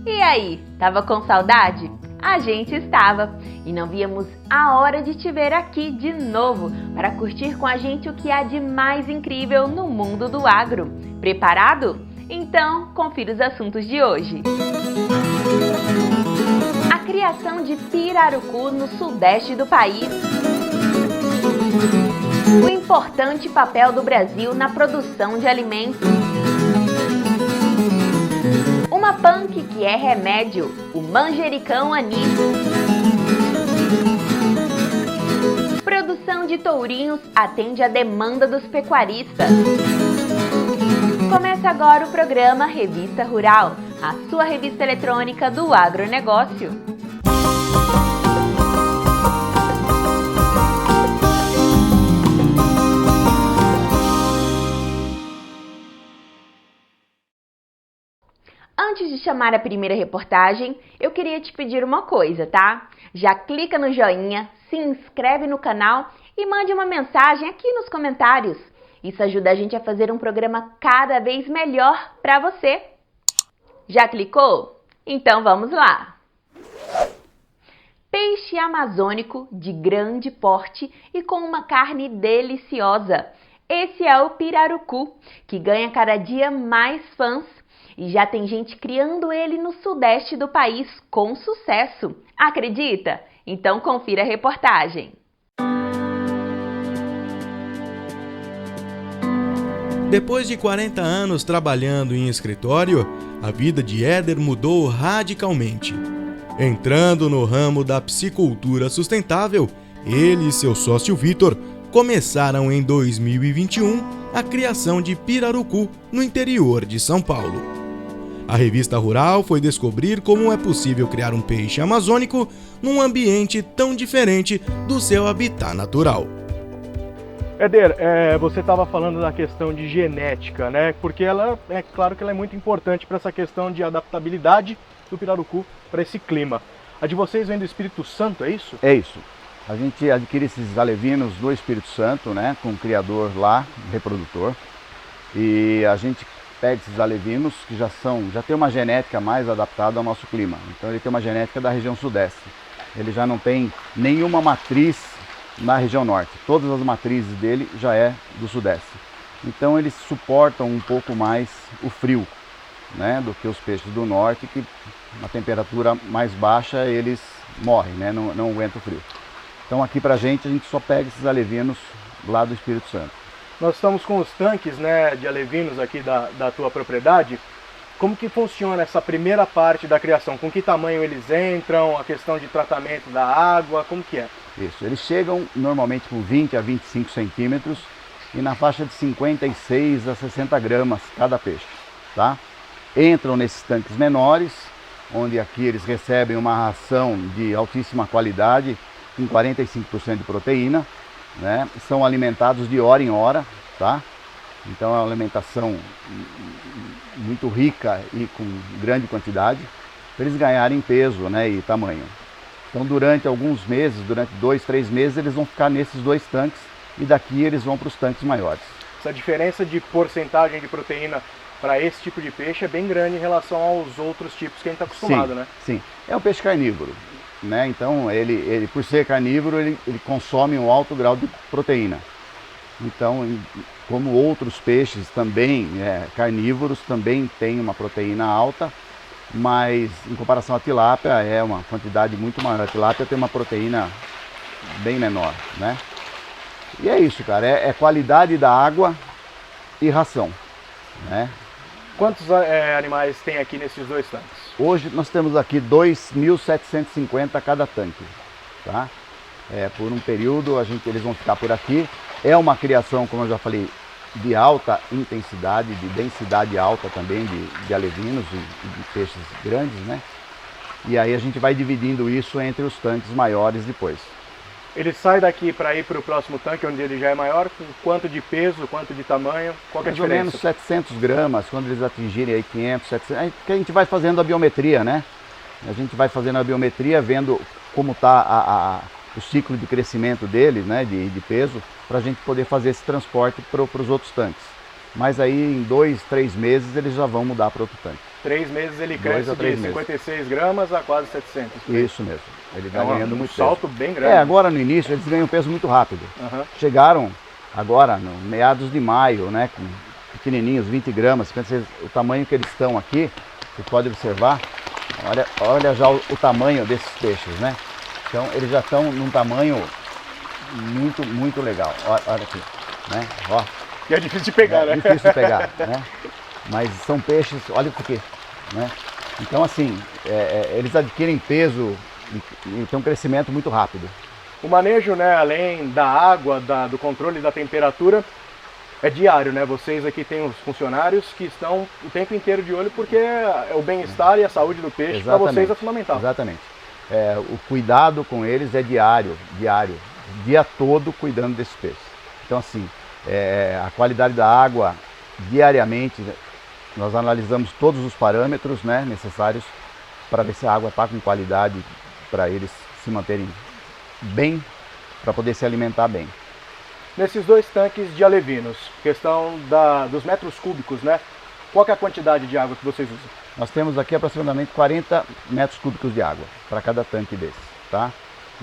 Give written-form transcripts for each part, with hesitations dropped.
E aí, tava com saudade? A gente estava e não víamos a hora de te ver aqui de novo para curtir com a gente o que há de mais incrível no mundo do agro. Preparado? Então, confira os assuntos de hoje. A criação de pirarucu no sudeste do país. O importante papel do Brasil na produção de alimentos. Uma punk que é remédio, o manjericão anis. Produção de tourinhos atende à demanda dos pecuaristas. Começa agora o programa Revista Rural, a sua revista eletrônica do agronegócio. Antes de chamar a primeira reportagem, eu queria te pedir uma coisa, tá? Já clica no joinha, se inscreve no canal e mande uma mensagem aqui nos comentários. Isso ajuda a gente a fazer um programa cada vez melhor para você. Já clicou? Então vamos lá! Peixe amazônico de grande porte e com uma carne deliciosa. Esse é o pirarucu, que ganha cada dia mais fãs. E já tem gente criando ele no sudeste do país com sucesso. Acredita? Então confira a reportagem. Depois de 40 anos trabalhando em escritório, a vida de Éder mudou radicalmente. Entrando no ramo da piscicultura sustentável, ele e seu sócio Vitor começaram em 2021 a criação de pirarucu no interior de São Paulo. A revista Rural foi descobrir como é possível criar um peixe amazônico num ambiente tão diferente do seu habitat natural. Éder, você estava falando da questão de genética, né? Porque ela, é claro que ela é muito importante para essa questão de adaptabilidade do pirarucu para esse clima. A de vocês vem do Espírito Santo, é isso? É isso. A gente adquire esses alevinos do Espírito Santo, né? Com o criador lá, reprodutor. E a gente pega esses alevinos que já tem uma genética mais adaptada ao nosso clima. Então ele tem uma genética da região sudeste. Ele já não tem nenhuma matriz na região norte. Todas as matrizes dele já é do sudeste. Então eles suportam um pouco mais o frio, né, do que os peixes do norte, que na temperatura mais baixa eles morrem, né, não aguentam o frio. Então aqui pra gente, a gente só pega esses alevinos lá do Espírito Santo. Nós estamos com os tanques, né, de alevinos aqui da tua propriedade. Como que funciona essa primeira parte da criação? Com que tamanho eles entram? A questão de tratamento da água, como que é? Isso, eles chegam normalmente com 20 a 25 centímetros e na faixa de 56 a 60 gramas cada peixe, tá? Entram nesses tanques menores, onde aqui eles recebem uma ração de altíssima qualidade, com 45% de proteína, né? São alimentados de hora em hora, tá? Então é uma alimentação muito rica e com grande quantidade, para eles ganharem peso, né, e tamanho. Então durante alguns meses, durante 2, 3 meses, eles vão ficar nesses dois tanques e daqui eles vão para os tanques maiores. Essa diferença de porcentagem de proteína para esse tipo de peixe é bem grande em relação aos outros tipos que a gente está acostumado, né? Sim, é um peixe carnívoro, né? Então ele por ser carnívoro, ele consome um alto grau de proteína. Então, como outros peixes também, carnívoros, também tem uma proteína alta, mas em comparação à tilápia é uma quantidade muito maior. A tilápia tem uma proteína bem menor, né? E é isso, cara, é qualidade da água e ração, né? Quantos animais tem aqui nesses dois tanques? Hoje nós temos aqui 2.750 cada tanque, tá? Por um período eles vão ficar por aqui. É uma criação, como eu já falei, de alta intensidade, de densidade alta também de alevinos e de peixes grandes, né? E aí a gente vai dividindo isso entre os tanques maiores depois. Ele sai daqui para ir para o próximo tanque, onde ele já é maior, com quanto de peso, quanto de tamanho, qual que é a diferença? Mais ou menos 700 gramas, quando eles atingirem aí 500, 700, que a gente vai fazendo a biometria, né? A gente vai fazendo a biometria, vendo como está o ciclo de crescimento deles, né, de peso, para a gente poder fazer esse transporte para os outros tanques. Mas aí em 2, 3 meses eles já vão mudar para outro tanque. 3 meses ele cresce de 56 gramas a quase 700. Isso mesmo. Ele vai ganhando muito peso. salto bem grande. Agora no início eles ganham peso muito rápido. Chegaram agora, no meados de maio, né, com pequenininhos, 20 gramas, o tamanho que eles estão aqui, você pode observar, olha já o tamanho desses peixes, né? Então eles já estão num tamanho muito, muito legal. Olha aqui, né? Ó. E é difícil de pegar, né? Difícil de pegar, né? Mas são peixes, olha isso aqui, né? Então assim, eles adquirem peso e tem um crescimento muito rápido. O manejo, né, além da água, do controle da temperatura, é diário, né? Vocês aqui têm os funcionários que estão o tempo inteiro de olho porque o bem-estar e a saúde do peixe para vocês é fundamental. Exatamente. O cuidado com eles é diário, o dia todo cuidando desses peixes. Então assim, a qualidade da água diariamente, nós analisamos todos os parâmetros, né, necessários para ver se a água está com qualidade para eles se manterem bem, para poder se alimentar bem. Nesses 2 tanques de alevinos, questão dos metros cúbicos, né? Qual que é a quantidade de água que vocês usam? Nós temos aqui aproximadamente 40 metros cúbicos de água para cada tanque desse, tá?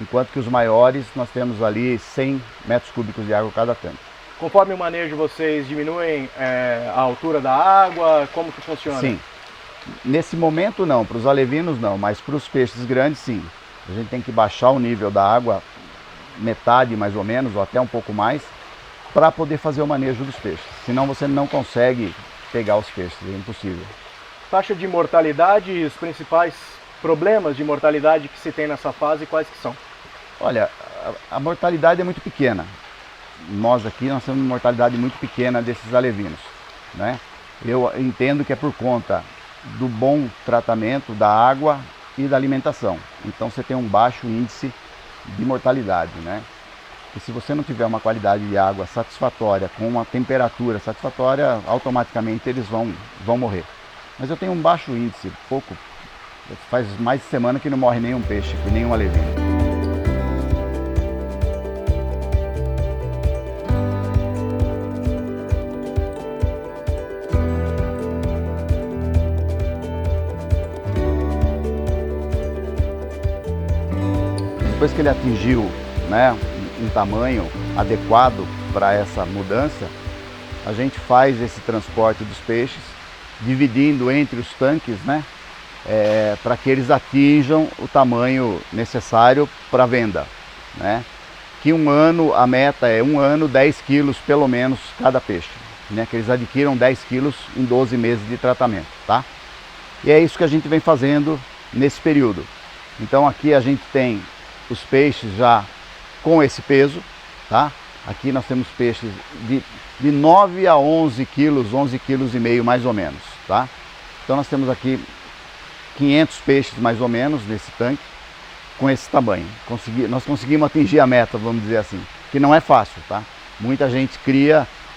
Enquanto que os maiores nós temos ali 100 metros cúbicos de água cada tanque. Conforme o manejo vocês diminuem a altura da água? Como que funciona? Sim. Nesse momento não, para os alevinos não, mas para os peixes grandes sim. A gente tem que baixar o nível da água metade mais ou menos, ou até um pouco mais, para poder fazer o manejo dos peixes. Senão você não consegue pegar os peixes, é impossível. Taxa de mortalidade e os principais problemas de mortalidade que se tem nessa fase, quais que são? Olha, a mortalidade é muito pequena. Nós aqui nós temos uma mortalidade muito pequena desses alevinos, né? Eu entendo que é por conta do bom tratamento da água e da alimentação. Então você tem um baixo índice de mortalidade, né? E se você não tiver uma qualidade de água satisfatória, com uma temperatura satisfatória, automaticamente eles vão morrer. Mas eu tenho um baixo índice, faz mais de semana que não morre nenhum peixe, nenhum alevino. Depois que ele atingiu, né, um tamanho adequado para essa mudança, a gente faz esse transporte dos peixes, dividindo entre os tanques, né, para que eles atinjam o tamanho necessário para venda, né? Que a meta é 1 ano, 10 quilos pelo menos cada peixe, né? Que eles adquiram 10 quilos em 12 meses de tratamento, tá? E é isso que a gente vem fazendo nesse período. Então aqui a gente tem os peixes já com esse peso, tá? Aqui nós temos peixes de 9 a 11 quilos, 11 quilos e meio mais ou menos, tá? Então nós temos aqui 500 peixes mais ou menos nesse tanque com esse tamanho. Nós conseguimos atingir a meta, vamos dizer assim, que não é fácil, tá? Muita gente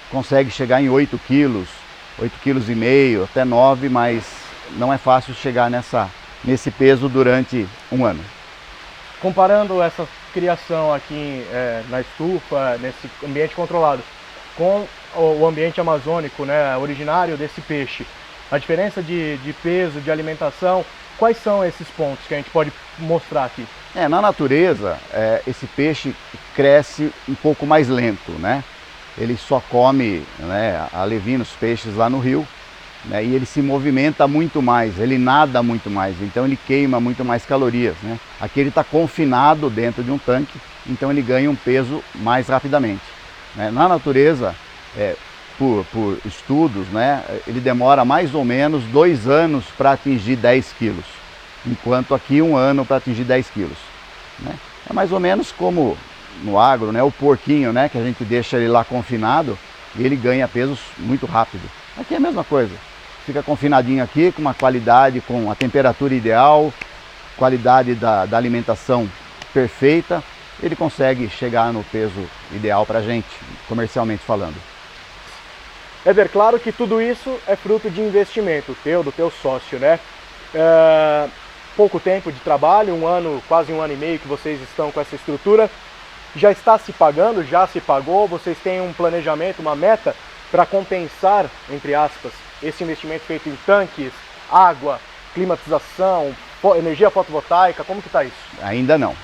consegue chegar em 8 quilos, 8 quilos e meio, até 9, mas não é fácil chegar nesse peso durante um ano. Comparando essa criação aqui na estufa, nesse ambiente controlado, com o ambiente amazônico, né, originário desse peixe, a diferença de peso, de alimentação, quais são esses pontos que a gente pode mostrar aqui? Na natureza, esse peixe cresce um pouco mais lento, né? Ele só come, né, alevinos, peixes lá no rio, né, e ele se movimenta muito mais, ele nada muito mais, então ele queima muito mais calorias, né? Aqui ele está confinado dentro de um tanque, então ele ganha um peso mais rapidamente, né? Na natureza, por estudos, né, ele demora mais ou menos 2 anos para atingir 10 quilos, enquanto aqui 1 ano para atingir 10 quilos, né? É mais ou menos como no agro, né, o porquinho, né, que a gente deixa ele lá confinado e ele ganha pesos muito rápido. Aqui é a mesma coisa, fica confinadinho aqui com uma qualidade, com a temperatura ideal, qualidade da alimentação perfeita, ele consegue chegar no peso ideal para a gente, comercialmente falando. Éder, claro que tudo isso é fruto de investimento do teu sócio, né? Pouco tempo de trabalho, 1 ano, quase 1 ano e meio que vocês estão com essa estrutura, já está se pagando, já se pagou, vocês têm um planejamento, uma meta para compensar, entre aspas, esse investimento feito em tanques, água, climatização, energia fotovoltaica, como que está isso? Ainda não.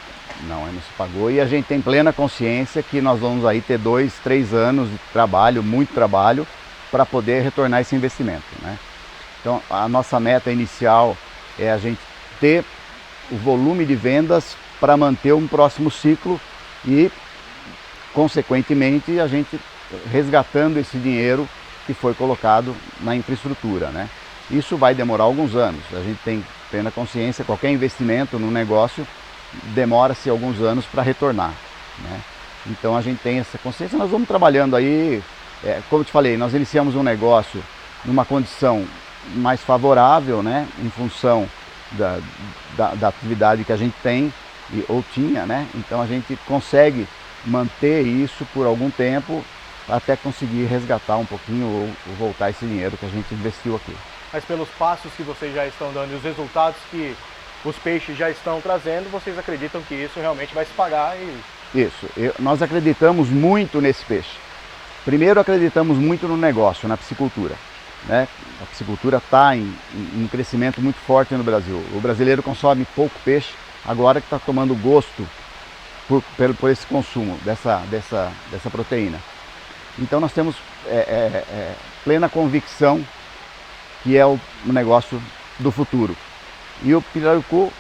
Não se pagou e a gente tem plena consciência que nós vamos aí ter 2, 3 anos de trabalho, muito trabalho, para poder retornar esse investimento, né? Então a nossa meta inicial é a gente ter o volume de vendas para manter um próximo ciclo e, consequentemente, a gente resgatando esse dinheiro que foi colocado na infraestrutura, né? Isso vai demorar alguns anos, a gente tem plena consciência, qualquer investimento no negócio demora-se alguns anos para retornar, né? Então a gente tem essa consciência, nós vamos trabalhando aí, como eu te falei, nós iniciamos um negócio numa condição mais favorável, né? Em função da atividade que a gente tem, ou tinha, né? Então a gente consegue manter isso por algum tempo até conseguir resgatar um pouquinho ou voltar esse dinheiro que a gente investiu aqui. Mas pelos passos que vocês já estão dando e os resultados que os peixes já estão trazendo, vocês acreditam que isso realmente vai se pagar? Isso, nós acreditamos muito nesse peixe. Primeiro acreditamos muito no negócio, na piscicultura, né? A piscicultura está em crescimento muito forte no Brasil. O brasileiro consome pouco peixe, agora que está tomando gosto por esse consumo dessa proteína. Então nós temos plena convicção que é o negócio do futuro. E o pirarucu,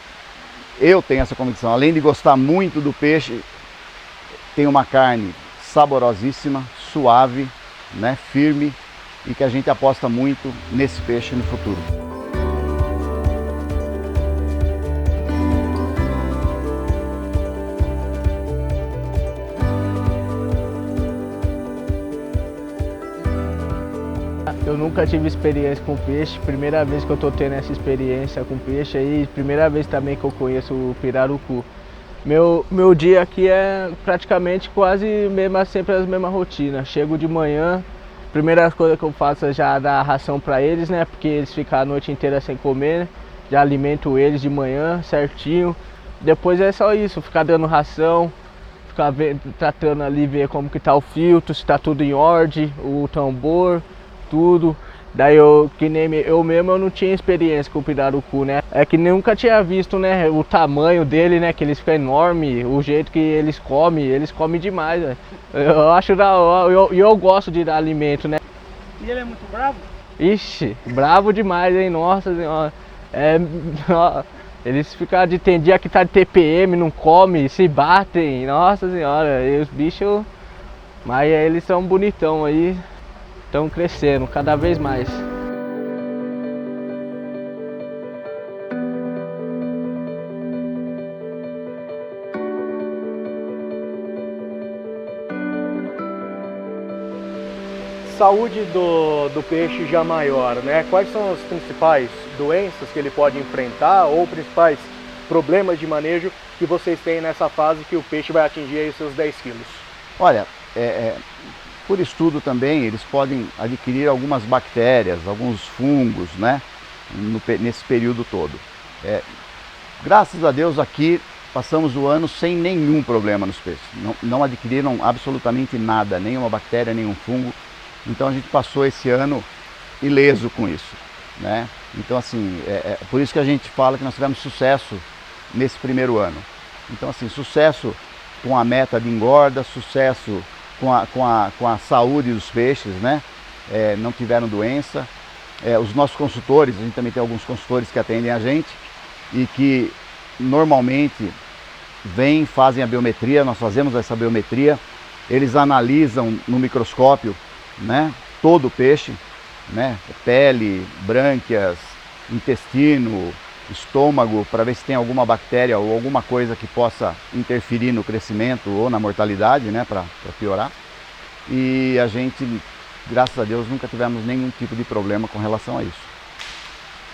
eu tenho essa convicção, além de gostar muito do peixe, tem uma carne saborosíssima, suave, né, firme, e que a gente aposta muito nesse peixe no futuro. Eu nunca tive experiência com peixe, primeira vez que eu estou tendo essa experiência com peixe aí, primeira vez também que eu conheço o pirarucu. Meu dia aqui é praticamente quase sempre as mesmas rotinas. Chego de manhã, primeira coisa que eu faço é já dar ração para eles, né? Porque eles ficam a noite inteira sem comer, né? Já alimento eles de manhã certinho. Depois é só isso, ficar dando ração, ficar tratando ali, ver como que tá o filtro, se tá tudo em ordem, o tambor, tudo. Daí eu mesmo eu não tinha experiência com o pirarucu, né? É que nunca tinha visto, né, o tamanho dele, né, que eles ficam enormes, o jeito que eles comem demais, né? Eu acho da hora, eu gosto de dar alimento, né? E ele é muito bravo? Ixi, bravo demais, hein? Nossa senhora. Eles ficam tem dia que tá de TPM, não come, se batem, nossa senhora, e os bichos, mas eles são bonitão aí. Estão crescendo cada vez mais. Saúde do peixe já maior, né? Quais são as principais doenças que ele pode enfrentar ou principais problemas de manejo que vocês têm nessa fase que o peixe vai atingir aí os seus 10 quilos? Olha, por estudo também, eles podem adquirir algumas bactérias, alguns fungos, né, nesse período todo. Graças a Deus aqui passamos o ano sem nenhum problema nos peixes. Não adquiriram absolutamente nada, nenhuma bactéria, nenhum fungo. Então a gente passou esse ano ileso com isso, né? Então assim, por isso que a gente fala que nós tivemos sucesso nesse primeiro ano. Então assim, sucesso com a meta de engorda, sucesso com a saúde dos peixes, né? Não tiveram doença. Os nossos consultores, a gente também tem alguns consultores que atendem a gente e que normalmente vêm, fazem a biometria, nós fazemos essa biometria, eles analisam no microscópio, né, todo o peixe, né? Pele, brânquias, intestino, estômago, para ver se tem alguma bactéria ou alguma coisa que possa interferir no crescimento ou na mortalidade, né, para piorar. E a gente, graças a Deus, nunca tivemos nenhum tipo de problema com relação a isso.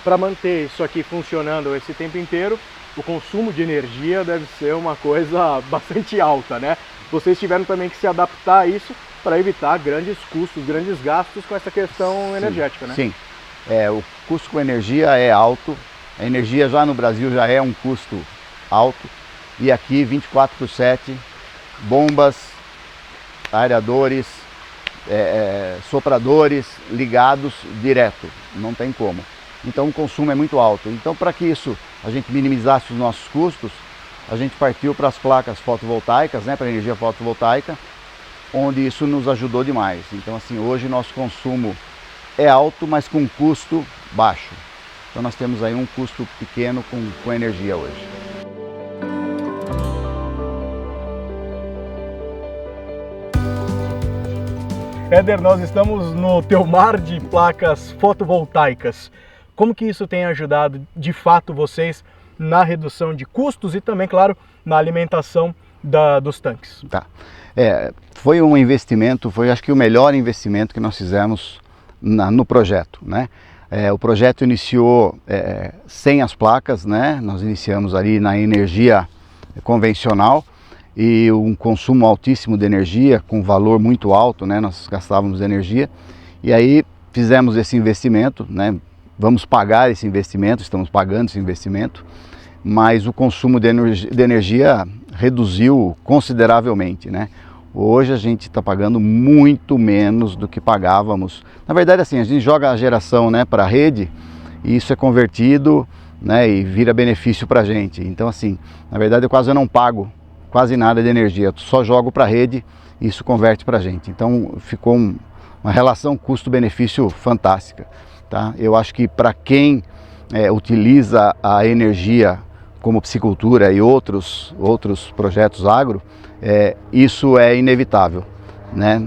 Para manter isso aqui funcionando esse tempo inteiro, o consumo de energia deve ser uma coisa bastante alta, né? Vocês tiveram também que se adaptar a isso para evitar grandes custos, grandes gastos com essa questão energética, né? Sim, o custo com energia é alto. A energia já no Brasil já é um custo alto e aqui 24/7, bombas, aeradores, sopradores ligados direto, não tem como. então o consumo é muito alto. Então, para que isso a gente minimizasse os nossos custos, a gente partiu para as placas fotovoltaicas, né, para energia fotovoltaica, onde isso nos ajudou demais. Então, assim, hoje nosso consumo é alto, mas com custo baixo. Então nós temos aí um custo pequeno com energia hoje. Éder, nós estamos no teu mar de placas fotovoltaicas. Como que isso tem ajudado de fato vocês na redução de custos e também, claro, na alimentação dos tanques? Tá. Foi um investimento, foi acho que o melhor investimento que nós fizemos no projeto, né? O projeto iniciou sem as placas, né? Nós iniciamos ali na energia convencional e um consumo altíssimo de energia, com valor muito alto, né? Nós gastávamos energia e aí fizemos esse investimento, né? Vamos pagar esse investimento, estamos pagando esse investimento, mas o consumo de energia reduziu consideravelmente, né? Hoje a gente está pagando muito menos do que pagávamos. Na verdade, assim, a gente joga a geração, né, para a rede e isso é convertido, né, e vira benefício para a gente. Então, assim, na verdade eu quase não pago quase nada de energia, eu só jogo para a rede e isso converte para a gente. Então ficou uma relação custo-benefício fantástica. Tá? Eu acho que para quem utiliza a energia como piscicultura e outros projetos agro, isso é inevitável, né?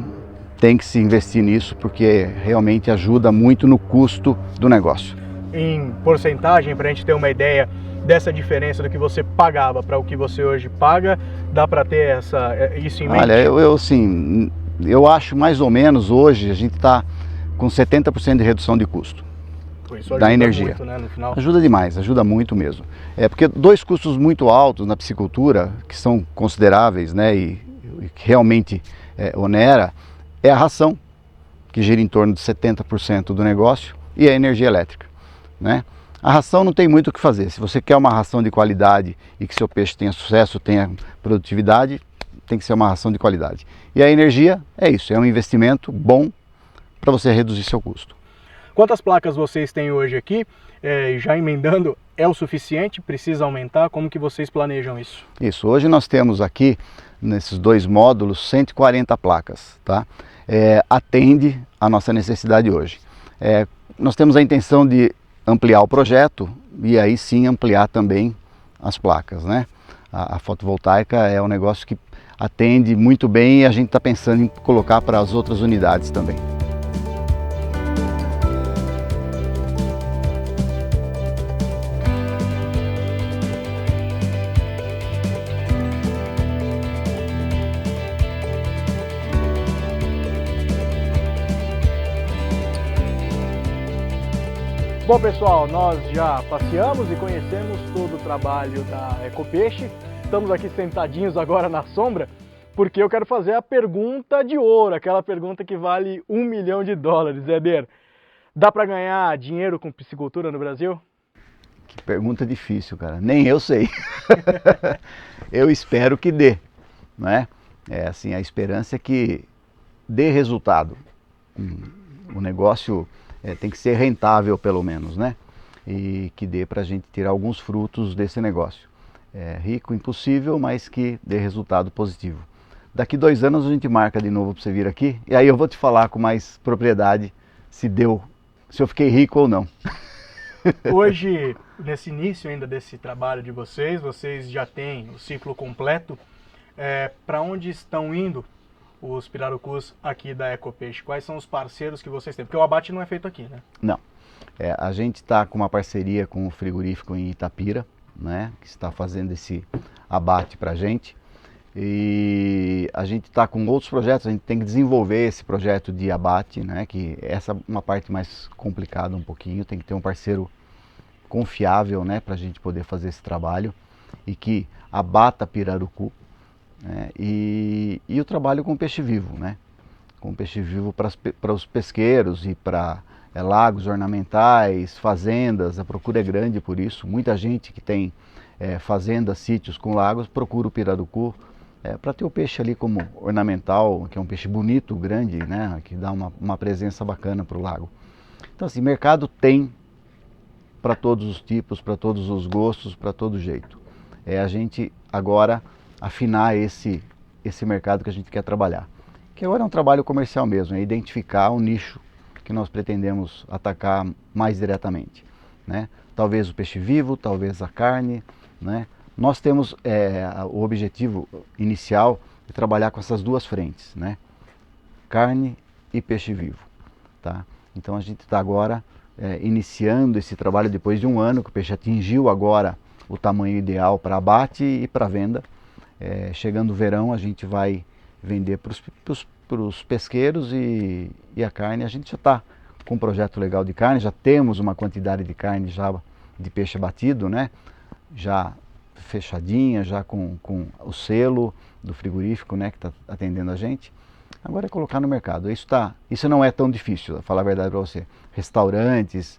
Tem que se investir nisso porque realmente ajuda muito no custo do negócio. Em porcentagem, para a gente ter uma ideia dessa diferença do que você pagava para o que você hoje paga, dá para ter isso em mente? Olha, eu acho mais ou menos hoje a gente está com 70% de redução de custo. Isso da energia. Muito, né, no final. Ajuda demais, ajuda muito mesmo. Porque dois custos muito altos na piscicultura, que são consideráveis, né, e que realmente onera, é a ração, que gira em torno de 70% do negócio, e a energia elétrica, né? A ração não tem muito o que fazer. Se você quer uma ração de qualidade e que seu peixe tenha sucesso, tenha produtividade, tem que ser uma ração de qualidade. E a energia é isso, é um investimento bom para você reduzir seu custo. Quantas placas vocês têm hoje aqui? Já emendando, é o suficiente? Precisa aumentar? Como que vocês planejam isso? Isso, hoje nós temos aqui, nesses dois módulos, 140 placas, tá? Atende a nossa necessidade hoje. Nós temos a intenção de ampliar o projeto e aí sim ampliar também as placas, né? A fotovoltaica é um negócio que atende muito bem e a gente está pensando em colocar para as outras unidades também. Bom pessoal, nós já passeamos e conhecemos todo o trabalho da Ecopeixe. Estamos aqui sentadinhos agora na sombra, porque eu quero fazer a pergunta de ouro, aquela pergunta que vale $1 milhão, Éder. Dá para ganhar dinheiro com piscicultura no Brasil? Que pergunta difícil, cara. Nem eu sei. Eu espero que dê, né? Assim, a esperança é que dê resultado. O negócio tem que ser rentável pelo menos, né? E que dê para a gente tirar alguns frutos desse negócio. Rico, impossível, mas que dê resultado positivo. Daqui 2 anos a gente marca de novo para você vir aqui e aí eu vou te falar com mais propriedade se eu fiquei rico ou não. Hoje, nesse início ainda desse trabalho de vocês já têm o ciclo completo. Para onde estão indo os pirarucus aqui da Ecopeixe? Quais são os parceiros que vocês têm? Porque o abate não é feito aqui, né? Não. A gente está com uma parceria com o frigorífico em Itapira, né? Que está fazendo esse abate para a gente. E a gente está com outros projetos, a gente tem que desenvolver esse projeto de abate, né? Que essa é uma parte mais complicada um pouquinho, tem que ter um parceiro confiável, né? Para a gente poder fazer esse trabalho e que abata pirarucu. E o trabalho com peixe vivo, né? Com peixe vivo para os pesqueiros e para lagos ornamentais, fazendas, a procura é grande por isso. Muita gente que tem fazendas, sítios com lagos, procura o pirarucu para ter o peixe ali como ornamental, que é um peixe bonito, grande, né? Que dá uma presença bacana para o lago. Então assim, mercado tem, para todos os tipos, para todos os gostos, para todo jeito. É a gente agora afinar esse mercado que a gente quer trabalhar. Que agora é um trabalho comercial mesmo, é identificar o nicho que nós pretendemos atacar mais diretamente, né? Talvez o peixe vivo, talvez a carne, né? Nós temos o objetivo inicial de trabalhar com essas duas frentes, né? Carne e peixe vivo, tá? Então a gente está agora iniciando esse trabalho depois de um ano que o peixe atingiu agora o tamanho ideal para abate e para venda. Chegando o verão a gente vai vender para os pesqueiros e a carne. A gente já está com um projeto legal de carne, já temos uma quantidade de carne já de peixe abatido, né? Já fechadinha, já com o selo do frigorífico, né, que está atendendo a gente. Agora é colocar no mercado. Isso não é tão difícil, a falar a verdade para você. Restaurantes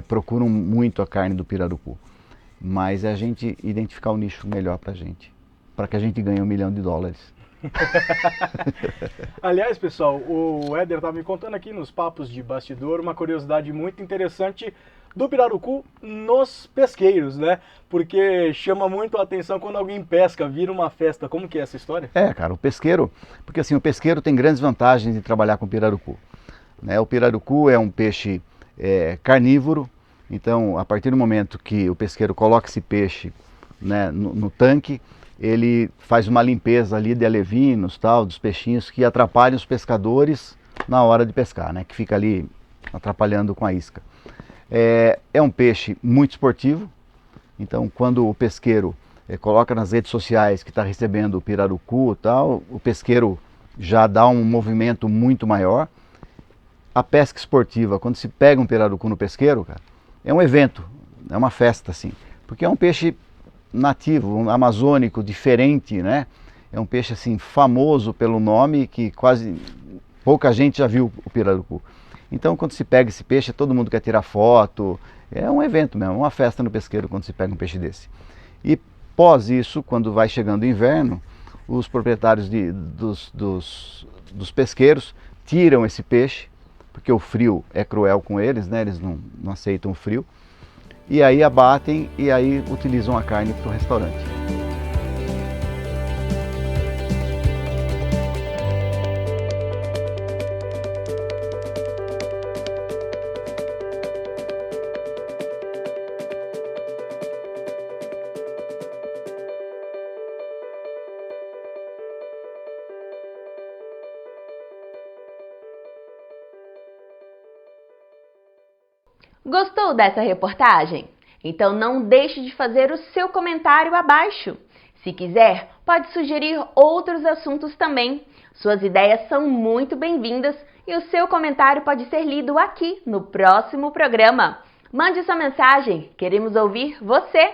procuram muito a carne do pirarucu, mas é a gente identificar o nicho melhor para a gente, para que a gente ganhe $1 milhão. Aliás, pessoal, o Éder estava me contando aqui nos papos de bastidor uma curiosidade muito interessante do pirarucu nos pesqueiros, né? Porque chama muito a atenção quando alguém pesca, vira uma festa. Como que é essa história? Cara, o pesqueiro, porque assim, o pesqueiro tem grandes vantagens de trabalhar com pirarucu, né? O pirarucu é um peixe carnívoro, então a partir do momento que o pesqueiro coloca esse peixe, né, no tanque, ele faz uma limpeza ali de alevinos, tal, dos peixinhos que atrapalham os pescadores na hora de pescar, né? Que fica ali atrapalhando com a isca. É um peixe muito esportivo, então quando o pesqueiro coloca nas redes sociais que está recebendo o pirarucu e tal, o pesqueiro já dá um movimento muito maior. A pesca esportiva, quando se pega um pirarucu no pesqueiro, cara, é um evento, é uma festa assim, porque é um peixe nativo, um amazônico, diferente, né? É um peixe assim famoso pelo nome que quase pouca gente já viu o pirarucu. Então quando se pega esse peixe, todo mundo quer tirar foto, é um evento mesmo, uma festa no pesqueiro quando se pega um peixe desse. E pós isso, quando vai chegando o inverno, os proprietários dos pesqueiros tiram esse peixe, porque o frio é cruel com eles, né? Eles não aceitam o frio, e aí abatem e aí utilizam a carne para o restaurante. Gostou dessa reportagem? Então não deixe de fazer o seu comentário abaixo. Se quiser, pode sugerir outros assuntos também. Suas ideias são muito bem-vindas e o seu comentário pode ser lido aqui no próximo programa. Mande sua mensagem, queremos ouvir você!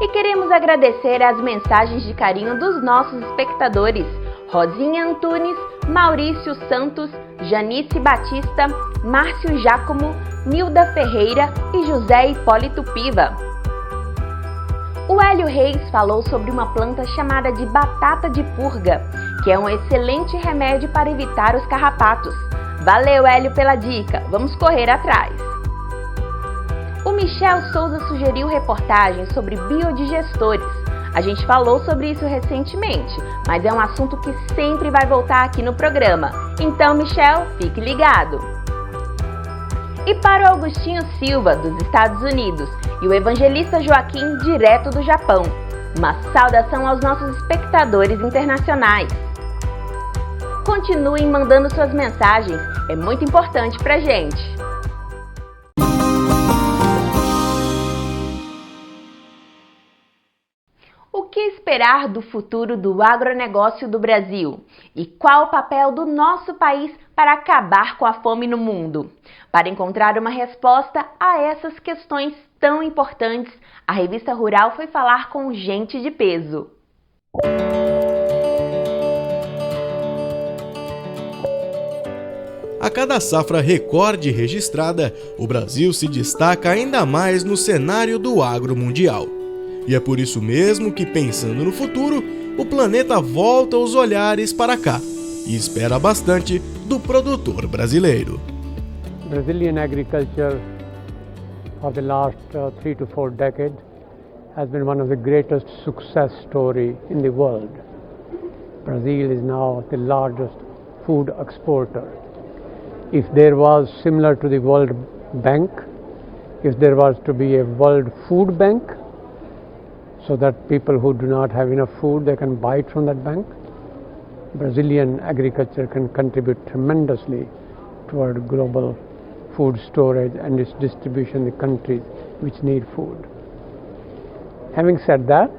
E queremos agradecer as mensagens de carinho dos nossos espectadores: Rosinha Antunes, Maurício Santos, Janice Batista, Márcio Giacomo, Nilda Ferreira e José Hipólito Piva. O Hélio Reis falou sobre uma planta chamada de batata de purga, que é um excelente remédio para evitar os carrapatos. Valeu, Hélio, pela dica, vamos correr atrás. O Michel Souza sugeriu reportagens sobre biodigestores. A gente falou sobre isso recentemente, mas é um assunto que sempre vai voltar aqui no programa. Então, Michel, fique ligado! E para o Augustinho Silva, dos Estados Unidos, e o evangelista Joaquim, direto do Japão, uma saudação aos nossos espectadores internacionais. Continuem mandando suas mensagens, é muito importante pra gente. O que esperar do futuro do agronegócio do Brasil? E qual o papel do nosso país para acabar com a fome no mundo? Para encontrar uma resposta a essas questões tão importantes, a Revista Rural foi falar com gente de peso. A cada safra recorde registrada, o Brasil se destaca ainda mais no cenário do agro mundial. E é por isso mesmo que, pensando no futuro, o planeta volta os olhares para cá e espera bastante do produtor brasileiro. Brazilian agriculture for the last 3 to 4 decades has been one of the greatest success story in the world. Brazil is now the largest food exporter. If there was, similar to the World Bank, if there was to be a World Food Bank, so that people who do not have enough food, they can buy it from that bank, Brazilian agriculture can contribute tremendously toward global food storage and its distribution in the countries which need food. Having said that,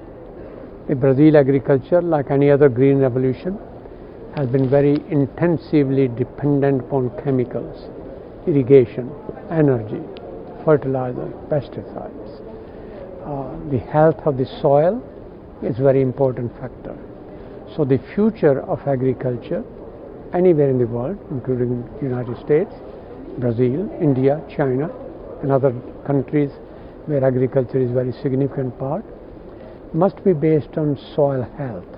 the Brazil agriculture, like any other green revolution, has been very intensively dependent upon chemicals, irrigation, energy, fertilizer, pesticides. The health of the soil is a very important factor. So the future of agriculture anywhere in the world, including the United States, Brazil, India, China, and other countries where agriculture is a very significant part, must be based on soil health,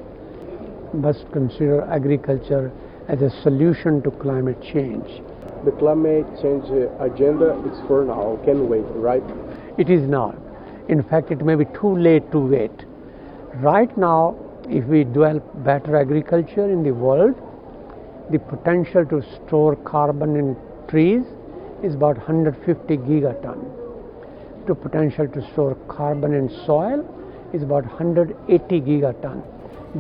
must consider agriculture as a solution to climate change. The climate change agenda is for now, can wait, right? It is not. In fact, it may be too late to wait. Right now, if we develop better agriculture in the world, the potential to store carbon in trees is about 150 gigaton. The potential to store carbon in soil is about 180 gigaton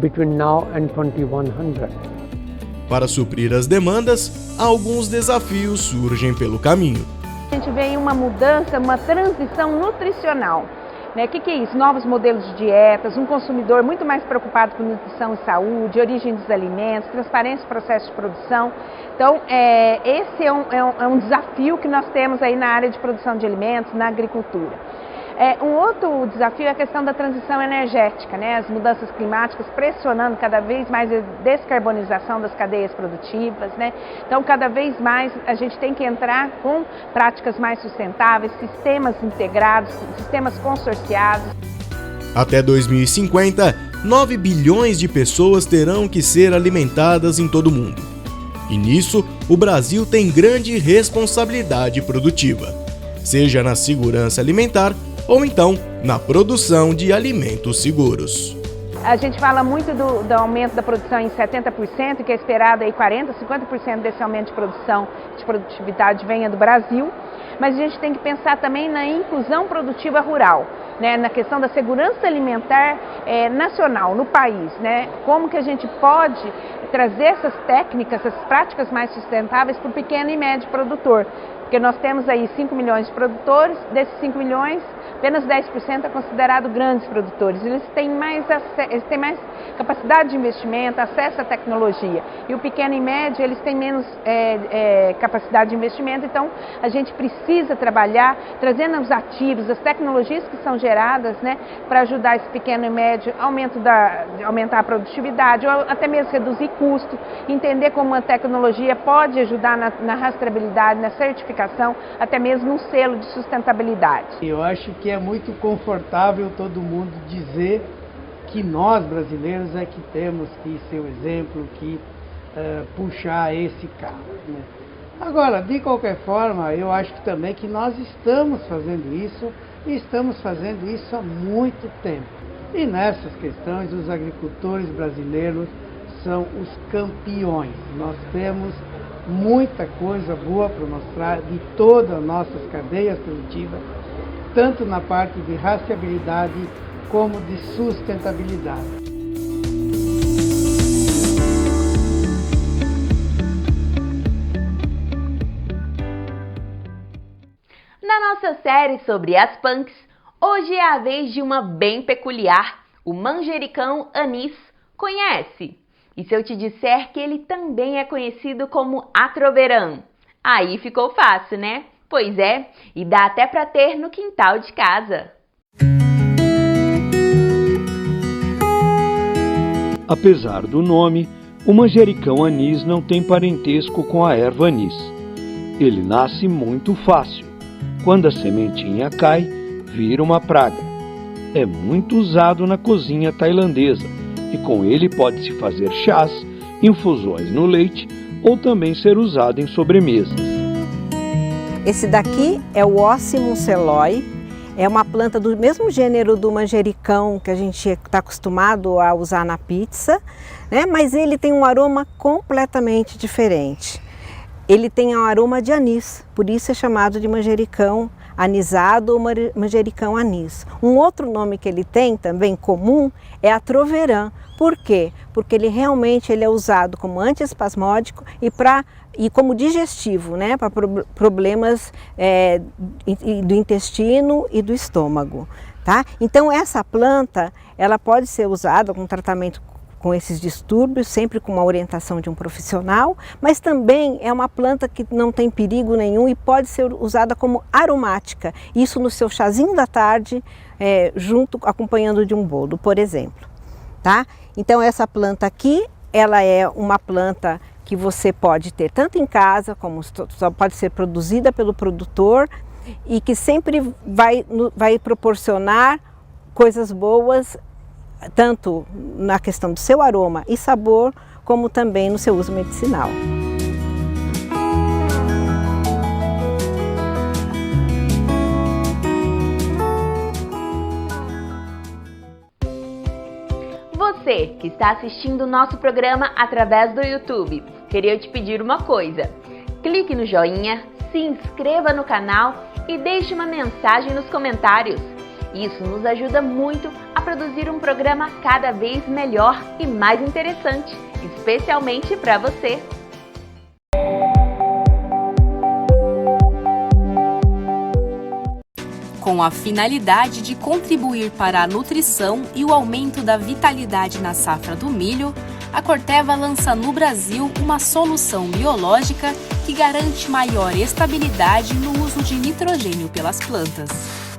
between now and 2100. Para suprir as demandas, alguns desafios surgem pelo caminho. A gente vê aí uma mudança, uma transição nutricional. O que é isso? Novos modelos de dietas, um consumidor muito mais preocupado com nutrição e saúde, origem dos alimentos, transparência do processo de produção. Então, esse é um desafio que nós temos aí na área de produção de alimentos, na agricultura. Um outro desafio é a questão da transição energética, as mudanças climáticas pressionando cada vez mais a descarbonização das cadeias produtivas. Então, cada vez mais a gente tem que entrar com práticas mais sustentáveis, sistemas integrados, sistemas consorciados. Até 2050, 9 bilhões de pessoas terão que ser alimentadas em todo o mundo. E nisso, o Brasil tem grande responsabilidade produtiva, seja na segurança alimentar ou então na produção de alimentos seguros. A gente fala muito do aumento da produção em 70%, que é esperado aí 40%, 50% desse aumento de produção, de produtividade venha do Brasil, mas a gente tem que pensar também na inclusão produtiva rural, na questão da segurança alimentar nacional, no país, como que a gente pode trazer essas técnicas, essas práticas mais sustentáveis para o pequeno e médio produtor, porque nós temos aí 5 milhões de produtores, desses 5 milhões, apenas 10% é considerado grandes produtores. Eles têm mais capacidade de investimento, acesso à tecnologia. E o pequeno e médio, eles têm menos capacidade de investimento. Então, a gente precisa trabalhar, trazendo os ativos, as tecnologias que são geradas, para ajudar esse pequeno e médio, aumentar a produtividade, ou até mesmo reduzir custo, entender como a tecnologia pode ajudar na rastreabilidade, na certificação, até mesmo um selo de sustentabilidade. Eu acho que é muito confortável todo mundo dizer que nós brasileiros é que temos que ser o exemplo, que puxar esse carro. Agora, de qualquer forma, eu acho que também que nós estamos fazendo isso e estamos fazendo isso há muito tempo. E nessas questões, os agricultores brasileiros são os campeões. Nós temos muita coisa boa para mostrar de todas as nossas cadeias produtivas, tanto na parte de rastreabilidade como de sustentabilidade. Na nossa série sobre as punks, hoje é a vez de uma bem peculiar, o manjericão anis. Conhece? E se eu te disser que ele também é conhecido como atroverã? Aí ficou fácil, né? Pois é, e dá até para ter no quintal de casa. Apesar do nome, o manjericão anis não tem parentesco com a erva anis. Ele nasce muito fácil. Quando a sementinha cai, vira uma praga. É muito usado na cozinha tailandesa e com ele pode-se fazer chás, infusões no leite ou também ser usado em sobremesas. Esse daqui é o Ocimum celoi, é uma planta do mesmo gênero do manjericão que a gente está acostumado a usar na pizza, né? Mas ele tem um aroma completamente diferente. Ele tem um aroma de anis, por isso é chamado de manjericão anisado ou manjericão anis. Um outro nome que ele tem, também comum, é a troverã. Por quê? Porque ele realmente é usado como antiespasmódico e como digestivo, né? Para problemas do intestino e do estômago. Tá? Então essa planta ela pode ser usada com tratamento com esses distúrbios, sempre com uma orientação de um profissional, mas também é uma planta que não tem perigo nenhum e pode ser usada como aromática, isso no seu chazinho da tarde, acompanhando de um bolo, por exemplo. Tá? Então essa planta aqui, ela é uma planta que você pode ter tanto em casa, como só pode ser produzida pelo produtor e que sempre vai proporcionar coisas boas, tanto na questão do seu aroma e sabor, como também no seu uso medicinal. Você que está assistindo o nosso programa através do YouTube, queria te pedir uma coisa. Clique no joinha, se inscreva no canal e deixe uma mensagem nos comentários. Isso nos ajuda muito a produzir um programa cada vez melhor e mais interessante, especialmente para você. Com a finalidade de contribuir para a nutrição e o aumento da vitalidade na safra do milho, a Corteva lança no Brasil uma solução biológica que garante maior estabilidade no uso de nitrogênio pelas plantas.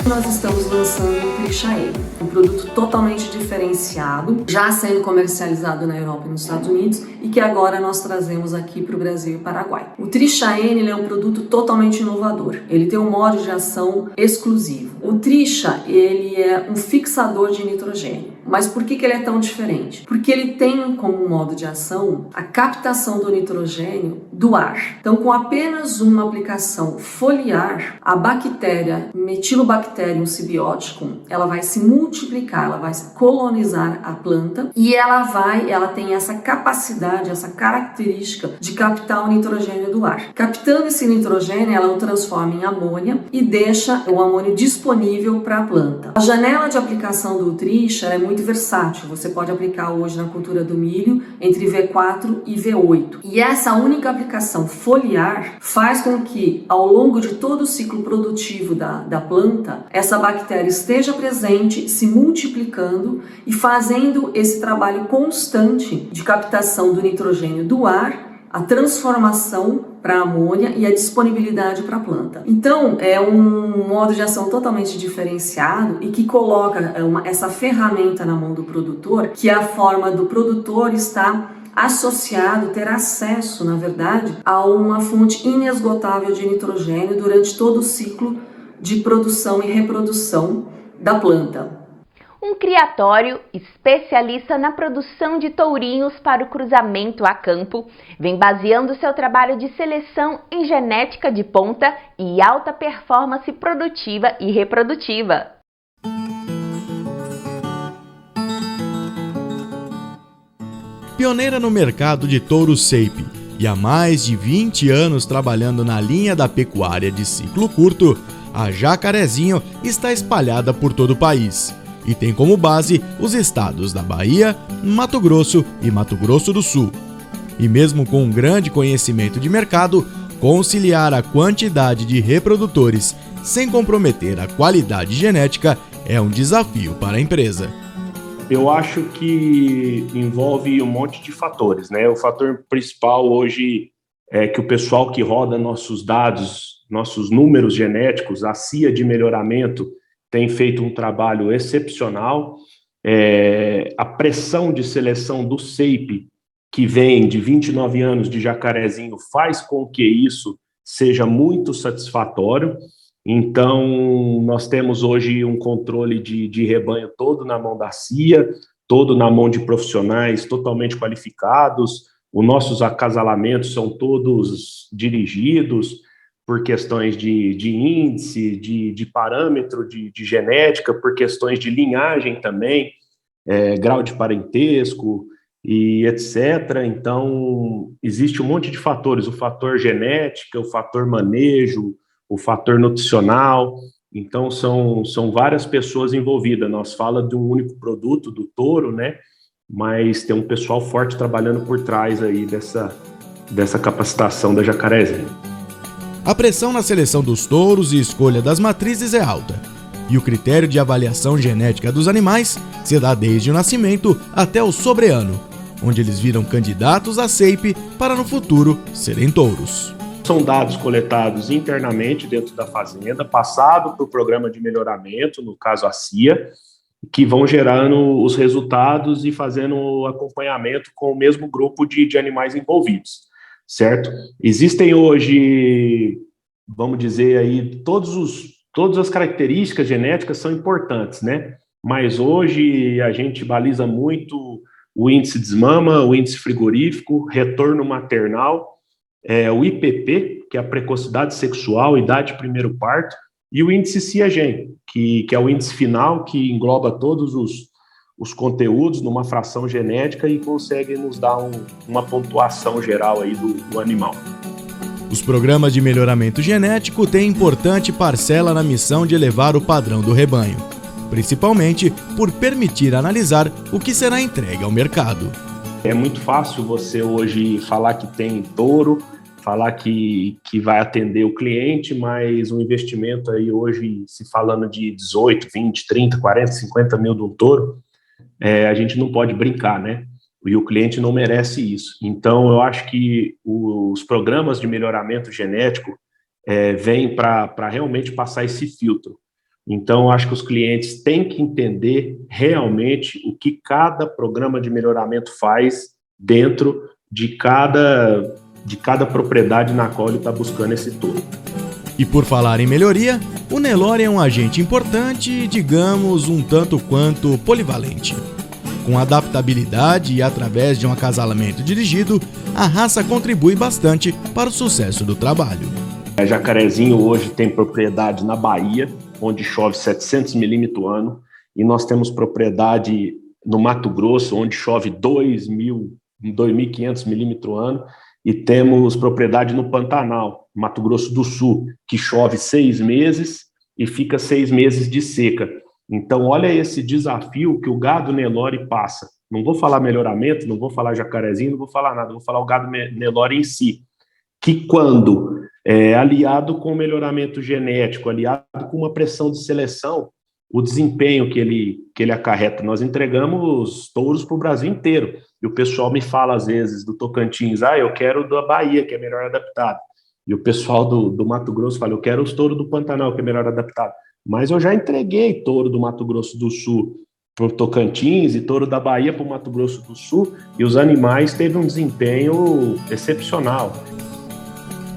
Nós estamos lançando o Trisha N, um produto totalmente diferenciado, já sendo comercializado na Europa e nos Estados Unidos e que agora nós trazemos aqui para o Brasil e Paraguai. O Trisha N ele é um produto totalmente inovador, ele tem um modo de ação exclusivo. O Trisha ele é um fixador de nitrogênio. Mas por que ele é tão diferente? Porque ele tem como modo de ação a captação do nitrogênio do ar. Então, com apenas uma aplicação foliar, a bactéria Metilobacterium simbióticum, ela vai se multiplicar, ela vai colonizar a planta e ela tem essa capacidade, essa característica de captar o nitrogênio do ar. Captando esse nitrogênio, ela o transforma em amônia e deixa o amônio disponível para a planta. A janela de aplicação do Trisha é muito versátil, você pode aplicar hoje na cultura do milho entre V4 e V8. E essa única aplicação foliar faz com que ao longo de todo o ciclo produtivo da planta, essa bactéria esteja presente, se multiplicando e fazendo esse trabalho constante de captação do nitrogênio do ar, a transformação para a amônia e a disponibilidade para a planta. Então, é um modo de ação totalmente diferenciado e que coloca essa ferramenta na mão do produtor, que é a forma do produtor estar associado, ter acesso, na verdade, a uma fonte inesgotável de nitrogênio durante todo o ciclo de produção e reprodução da planta. Um criatório especialista na produção de tourinhos para o cruzamento a campo vem baseando seu trabalho de seleção em genética de ponta e alta performance produtiva e reprodutiva. Pioneira no mercado de touros Seipe e há mais de 20 anos trabalhando na linha da pecuária de ciclo curto, a Jacarezinho está espalhada por todo o país e tem como base os estados da Bahia, Mato Grosso e Mato Grosso do Sul. E mesmo com um grande conhecimento de mercado, conciliar a quantidade de reprodutores sem comprometer a qualidade genética é um desafio para a empresa. Eu acho que envolve um monte de fatores, né? O fator principal hoje é que o pessoal que roda nossos dados, nossos números genéticos, a CIA de melhoramento, tem feito um trabalho excepcional. A pressão de seleção do Seipe, que vem de 29 anos de Jacarezinho, faz com que isso seja muito satisfatório. Então, nós temos hoje um controle de rebanho todo na mão da CIA, todo na mão de profissionais totalmente qualificados. Os nossos acasalamentos são todos dirigidos. por questões de índice, de parâmetro de genética, por questões de linhagem também, grau de parentesco e etc. Então, existe um monte de fatores, o fator genética, o fator manejo, o fator nutricional. Então, são várias pessoas envolvidas. Nós falamos de um único produto, do touro, né? Mas tem um pessoal forte trabalhando por trás aí dessa capacitação da Jacarezinho. A pressão na seleção dos touros e escolha das matrizes é alta, e o critério de avaliação genética dos animais se dá desde o nascimento até o sobreano, onde eles viram candidatos a CEIP para no futuro serem touros. São dados coletados internamente dentro da fazenda, passado para o programa de melhoramento, no caso a CIA, que vão gerando os resultados e fazendo o acompanhamento com o mesmo grupo de animais envolvidos, certo? Existem hoje, vamos dizer aí, todas as características genéticas são importantes, né? Mas hoje a gente baliza muito o índice desmama, o índice frigorífico, retorno maternal, o IPP, que é a precocidade sexual, idade de primeiro parto, e o índice CIAGEN, que é o índice final, que engloba todos os conteúdos numa fração genética e consegue nos dar uma pontuação geral aí do animal. Os programas de melhoramento genético têm importante parcela na missão de elevar o padrão do rebanho, principalmente por permitir analisar o que será entregue ao mercado. É muito fácil você hoje falar que tem touro, falar que vai atender o cliente, mas o investimento aí hoje, se falando de 18, 20, 30, 40, 50 mil de um touro, a gente não pode brincar, né? E o cliente não merece isso. Então, eu acho que os programas de melhoramento genético vêm para realmente passar esse filtro. Então, eu acho que os clientes têm que entender realmente o que cada programa de melhoramento faz dentro de cada propriedade na qual ele está buscando esse touro. E por falar em melhoria, o Nelore é um agente importante e, digamos, um tanto quanto polivalente. Com adaptabilidade e através de um acasalamento dirigido, a raça contribui bastante para o sucesso do trabalho. A Jacarezinho hoje tem propriedade na Bahia, onde chove 700 milímetros ano, e nós temos propriedade no Mato Grosso, onde chove 2.500 milímetros ano, e temos propriedade no Pantanal, Mato Grosso do Sul, que chove 6 meses e fica 6 meses de seca. Então, olha esse desafio que o gado Nelore passa. Não vou falar melhoramento, não vou falar Jacarezinho, não vou falar nada, vou falar o gado Nelore em si, que quando aliado com o melhoramento genético, aliado com uma pressão de seleção, o desempenho que ele acarreta, nós entregamos touros para o Brasil inteiro. E o pessoal me fala, às vezes, do Tocantins, eu quero da Bahia, que é melhor adaptado. E o pessoal do Mato Grosso fala, eu quero os touros do Pantanal, que é melhor adaptado. Mas eu já entreguei touro do Mato Grosso do Sul para o Tocantins e touro da Bahia para o Mato Grosso do Sul, e os animais teve um desempenho excepcional.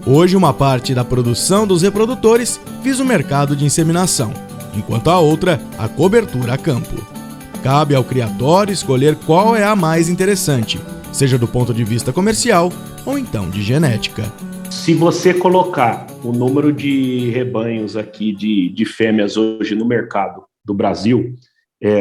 Hoje, uma parte da produção dos reprodutores visa o mercado de inseminação, enquanto a outra, a cobertura a campo. Cabe ao criatório escolher qual é a mais interessante, seja do ponto de vista comercial ou então de genética. Se você colocar o número de rebanhos aqui de fêmeas hoje no mercado do Brasil,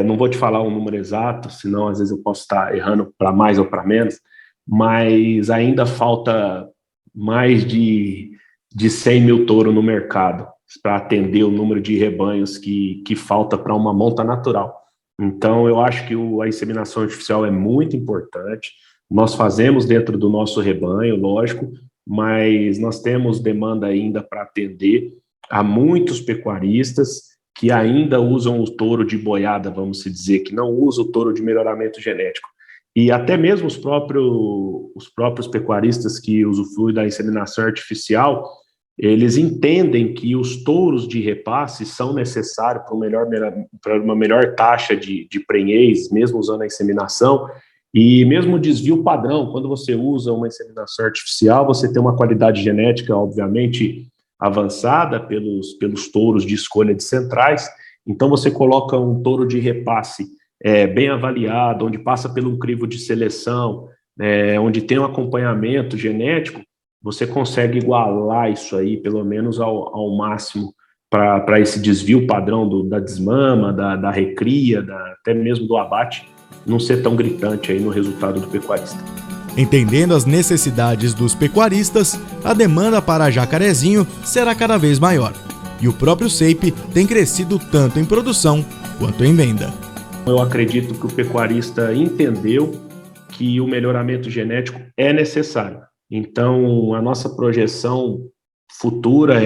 não vou te falar um número exato, senão às vezes eu posso estar errando para mais ou para menos, mas ainda falta mais de 100 mil touros no mercado para atender o número de rebanhos que falta para uma monta natural. Então, eu acho que a inseminação artificial é muito importante. Nós fazemos dentro do nosso rebanho, lógico, mas nós temos demanda ainda para atender a muitos pecuaristas que ainda usam o touro de boiada, vamos dizer, que não usam o touro de melhoramento genético. E até mesmo os próprios pecuaristas que usufruem da inseminação artificial, eles entendem que os touros de repasse são necessários para uma melhor taxa de prenhez, mesmo usando a inseminação, e mesmo o desvio padrão. Quando você usa uma inseminação artificial, você tem uma qualidade genética, obviamente, avançada pelos touros de escolha de centrais. Então, você coloca um touro de repasse bem avaliado, onde passa pelo crivo de seleção, onde tem um acompanhamento genético, você consegue igualar isso aí, pelo menos ao máximo, para esse desvio padrão da desmama, da recria, até mesmo do abate, não ser tão gritante aí no resultado do pecuarista. Entendendo as necessidades dos pecuaristas, a demanda para jacarezinho será cada vez maior. E o próprio SEIP tem crescido tanto em produção quanto em venda. Eu acredito que o pecuarista entendeu que o melhoramento genético é necessário. Então, a nossa projeção futura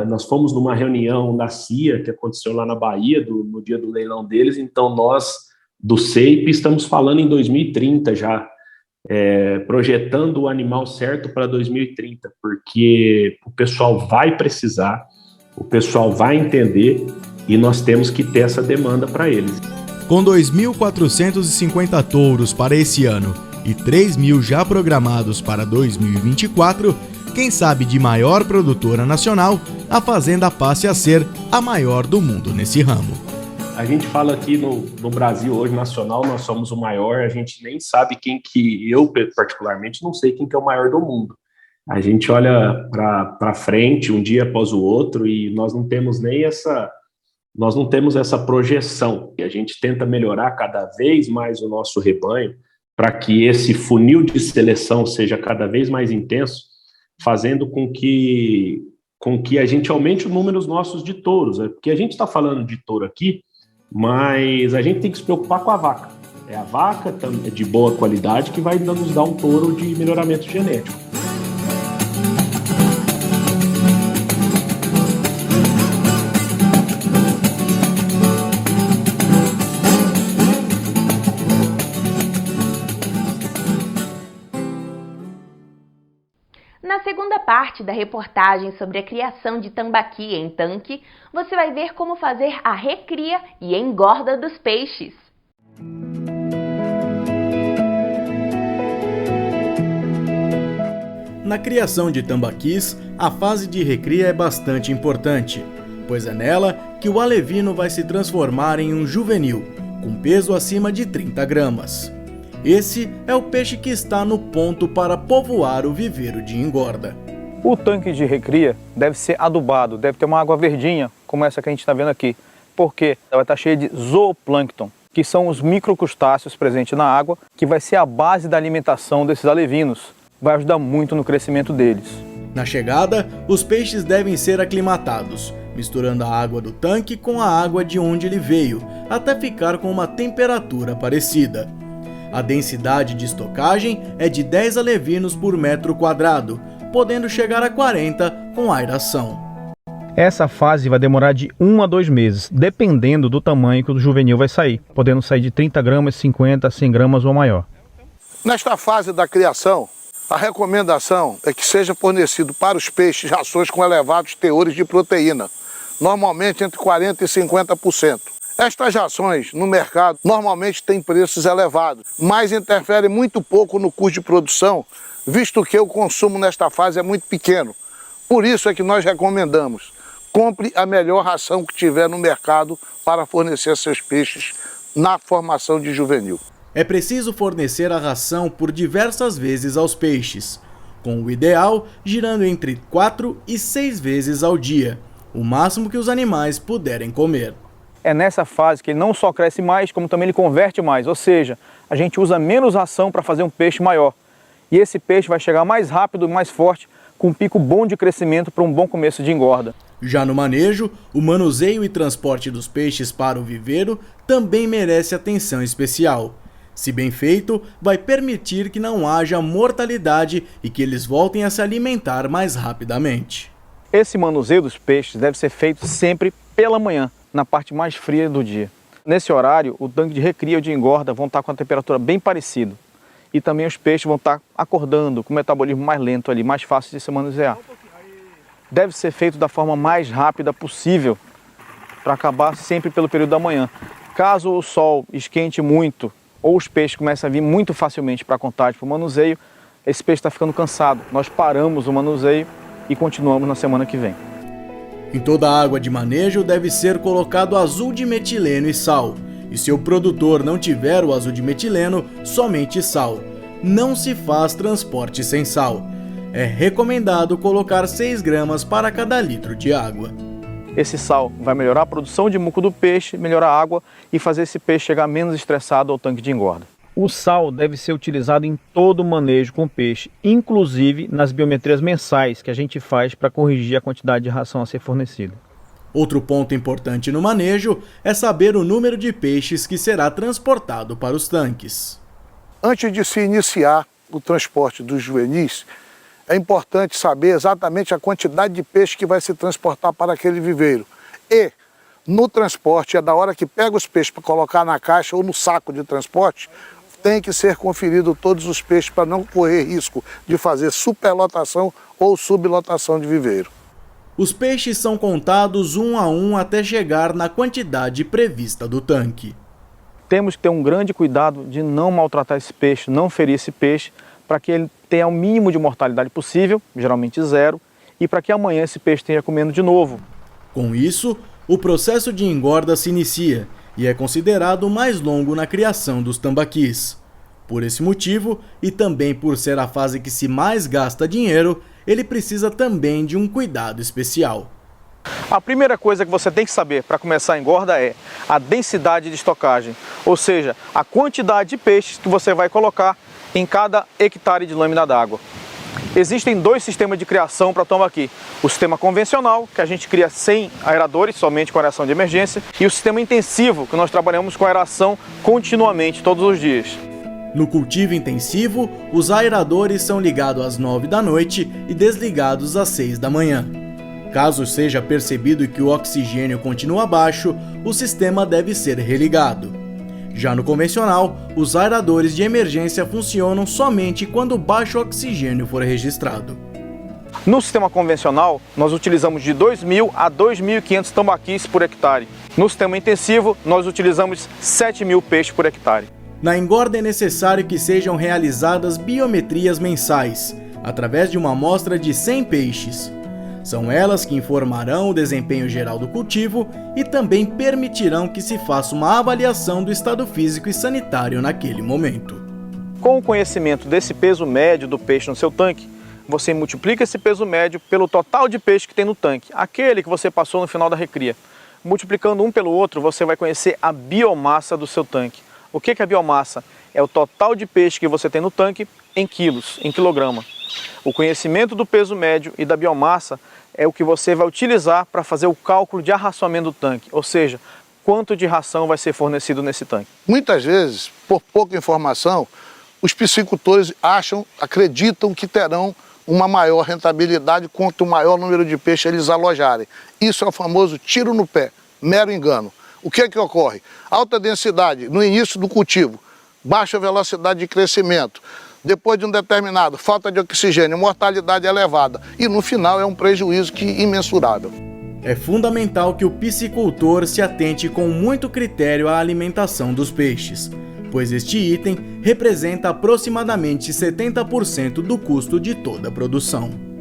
nós fomos numa reunião da CIA que aconteceu lá na Bahia, no dia do leilão deles, então nós, do SEIP, estamos falando em 2030 já, projetando o animal certo para 2030, porque o pessoal vai precisar, o pessoal vai entender e nós temos que ter essa demanda para eles. Com 2.450 touros para esse ano e 3.000 já programados para 2024, quem sabe de maior produtora nacional, a fazenda passe a ser a maior do mundo nesse ramo. A gente fala aqui no Brasil hoje, nacional, nós somos o maior, a gente nem sabe eu particularmente não sei quem que é o maior do mundo. A gente olha para frente um dia após o outro e nós não temos essa projeção. E a gente tenta melhorar cada vez mais o nosso rebanho para que esse funil de seleção seja cada vez mais intenso, fazendo com que a gente aumente o número nossos de touros. Porque a gente está falando de touro aqui, mas a gente tem que se preocupar com a vaca. É a vaca de boa qualidade que vai nos dar um touro de melhoramento genético. Na segunda parte da reportagem sobre a criação de tambaqui em tanque, você vai ver como fazer a recria e engorda dos peixes. Na criação de tambaquis, a fase de recria é bastante importante, pois é nela que o alevino vai se transformar em um juvenil, com peso acima de 30 gramas. Esse é o peixe que está no ponto para povoar o viveiro de engorda. O tanque de recria deve ser adubado, deve ter uma água verdinha, como essa que a gente está vendo aqui, porque ela vai estar cheia de zooplâncton, que são os microcrustáceos presentes na água, que vai ser a base da alimentação desses alevinos. Vai ajudar muito no crescimento deles. Na chegada, os peixes devem ser aclimatados, misturando a água do tanque com a água de onde ele veio, até ficar com uma temperatura parecida. A densidade de estocagem é de 10 alevinos por metro quadrado, podendo chegar a 40 com aeração. Essa fase vai demorar de 1 a 2 meses, dependendo do tamanho que o juvenil vai sair, podendo sair de 30 gramas, 50, 100 gramas ou maior. Nesta fase da criação, a recomendação é que seja fornecido para os peixes rações com elevados teores de proteína, normalmente entre 40% e 50%. Estas rações no mercado normalmente têm preços elevados, mas interferem muito pouco no custo de produção, visto que o consumo nesta fase é muito pequeno. Por isso é que nós recomendamos: compre a melhor ração que tiver no mercado para fornecer seus peixes na formação de juvenil. É preciso fornecer a ração por diversas vezes aos peixes, com o ideal girando entre 4 e 6 vezes ao dia, o máximo que os animais puderem comer. É nessa fase que ele não só cresce mais, como também ele converte mais, ou seja, a gente usa menos ração para fazer um peixe maior. E esse peixe vai chegar mais rápido e mais forte, com um pico bom de crescimento para um bom começo de engorda. Já no manejo, o manuseio e transporte dos peixes para o viveiro também merece atenção especial. Se bem feito, vai permitir que não haja mortalidade e que eles voltem a se alimentar mais rapidamente. Esse manuseio dos peixes deve ser feito sempre pela manhã, na parte mais fria do dia. Nesse horário, o tanque de recria ou de engorda vão estar com a temperatura bem parecida. E também os peixes vão estar acordando, com o metabolismo mais lento ali, mais fácil de se manusear. Deve ser feito da forma mais rápida possível, para acabar sempre pelo período da manhã. Caso o sol esquente muito, ou os peixes comecem a vir muito facilmente para a contagem, para o manuseio, esse peixe está ficando cansado. Nós paramos o manuseio e continuamos na semana que vem. Em toda a água de manejo deve ser colocado azul de metileno e sal. E se o produtor não tiver o azul de metileno, somente sal. não se faz transporte sem sal. É recomendado colocar 6 gramas para cada litro de água. Esse sal vai melhorar a produção de muco do peixe, melhorar a água e fazer esse peixe chegar menos estressado ao tanque de engorda. O sal deve ser utilizado em todo o manejo com peixe, inclusive nas biometrias mensais que a gente faz para corrigir a quantidade de ração a ser fornecida. Outro ponto importante no manejo é saber o número de peixes que será transportado para os tanques. Antes de se iniciar o transporte dos juvenis, é importante saber exatamente a quantidade de peixe que vai se transportar para aquele viveiro. E no transporte, é da hora que pega os peixes para colocar na caixa ou no saco de transporte, tem que ser conferido todos os peixes para não correr risco de fazer superlotação ou sublotação de viveiro. Os peixes são contados um a um até chegar na quantidade prevista do tanque. Temos que ter um grande cuidado de não maltratar esse peixe, não ferir esse peixe, para que ele tenha o mínimo de mortalidade possível, geralmente 0, e para que amanhã esse peixe esteja comendo de novo. Com isso, o processo de engorda se inicia e é considerado o mais longo na criação dos tambaquis. Por esse motivo, e também por ser a fase que se mais gasta dinheiro, ele precisa também de um cuidado especial. A primeira coisa que você tem que saber para começar a engorda é a densidade de estocagem, ou seja, a quantidade de peixes que você vai colocar em cada hectare de lâmina d'água. Existem 2 sistemas de criação para tambaqui. O sistema convencional, que a gente cria sem aeradores, somente com aeração de emergência, e o sistema intensivo, que nós trabalhamos com aeração continuamente, todos os dias. No cultivo intensivo, os aeradores são ligados às 9 da noite e desligados às 6 da manhã. Caso seja percebido que o oxigênio continua baixo, o sistema deve ser religado. Já no convencional, os aeradores de emergência funcionam somente quando baixo oxigênio for registrado. No sistema convencional, nós utilizamos de 2.000 a 2.500 tambaquis por hectare. No sistema intensivo, nós utilizamos 7.000 peixes por hectare. Na engorda é necessário que sejam realizadas biometrias mensais, através de uma amostra de 100 peixes. São elas que informarão o desempenho geral do cultivo e também permitirão que se faça uma avaliação do estado físico e sanitário naquele momento. Com o conhecimento desse peso médio do peixe no seu tanque, você multiplica esse peso médio pelo total de peixe que tem no tanque, aquele que você passou no final da recria. Multiplicando um pelo outro, você vai conhecer a biomassa do seu tanque. O que é a biomassa? É o total de peixe que você tem no tanque em quilos, em quilograma. O conhecimento do peso médio e da biomassa é o que você vai utilizar para fazer o cálculo de arraçoamento do tanque, ou seja, quanto de ração vai ser fornecido nesse tanque. Muitas vezes, por pouca informação, os piscicultores acreditam que terão uma maior rentabilidade quanto maior número de peixes eles alojarem. Isso é o famoso tiro no pé, mero engano. O que é que ocorre? Alta densidade no início do cultivo, baixa velocidade de crescimento, depois de um determinado, falta de oxigênio, mortalidade elevada e no final é um prejuízo imensurável. É fundamental que o piscicultor se atente com muito critério à alimentação dos peixes, pois este item representa aproximadamente 70% do custo de toda a produção.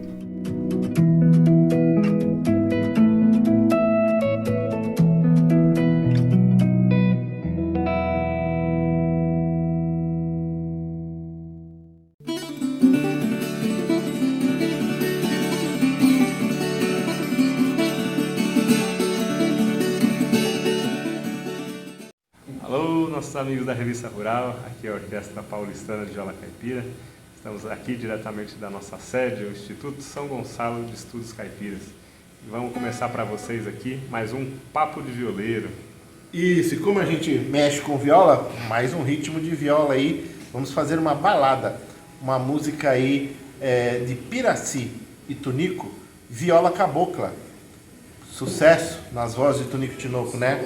Alô, nossos amigos da Revista Rural, aqui é a Orquestra Paulistana de Viola Caipira. Estamos aqui diretamente da nossa sede, o Instituto São Gonçalo de Estudos Caipiras. E vamos começar para vocês aqui mais um Papo de Violeiro. Isso, e como a gente mexe com viola, mais um ritmo de viola aí, vamos fazer uma balada, uma música aí de Piraci e Tunico, Viola Cabocla. Sucesso nas vozes de Tunico Tinoco, né?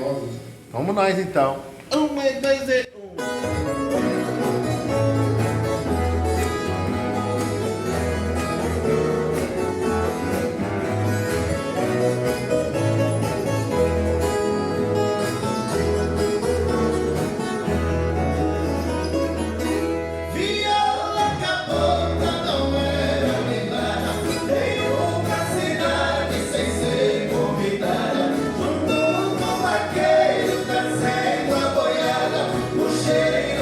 Vamos nós então. 1, 2 e 1. Cheiro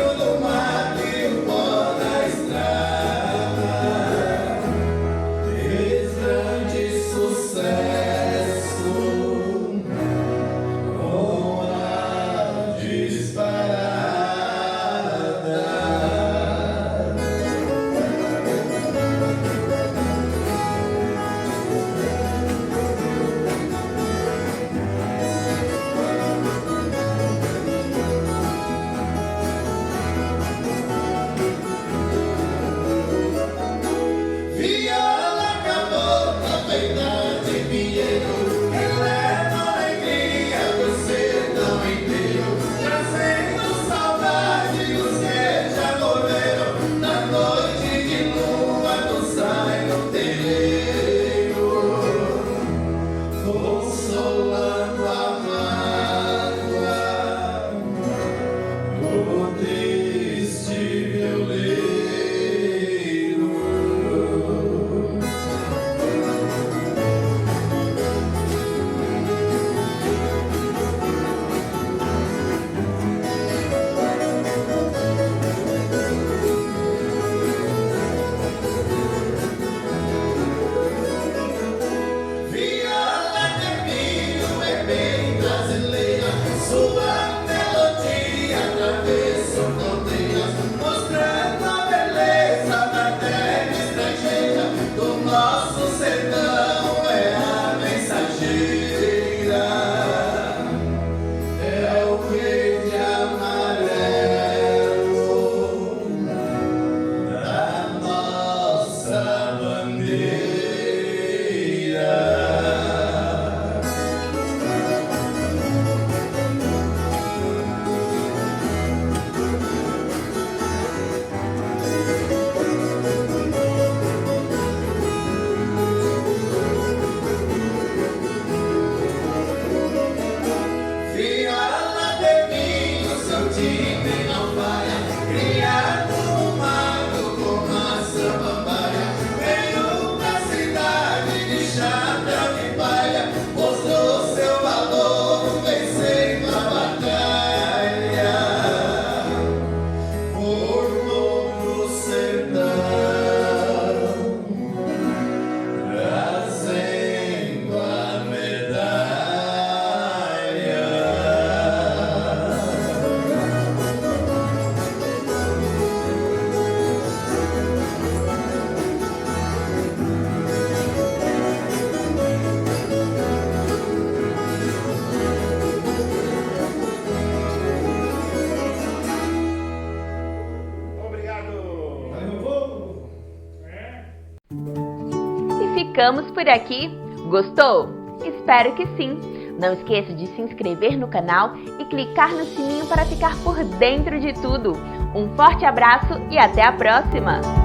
Ficamos por aqui. Gostou? Espero que sim. Não esqueça de se inscrever no canal e clicar no sininho para ficar por dentro de tudo. Um forte abraço e até a próxima!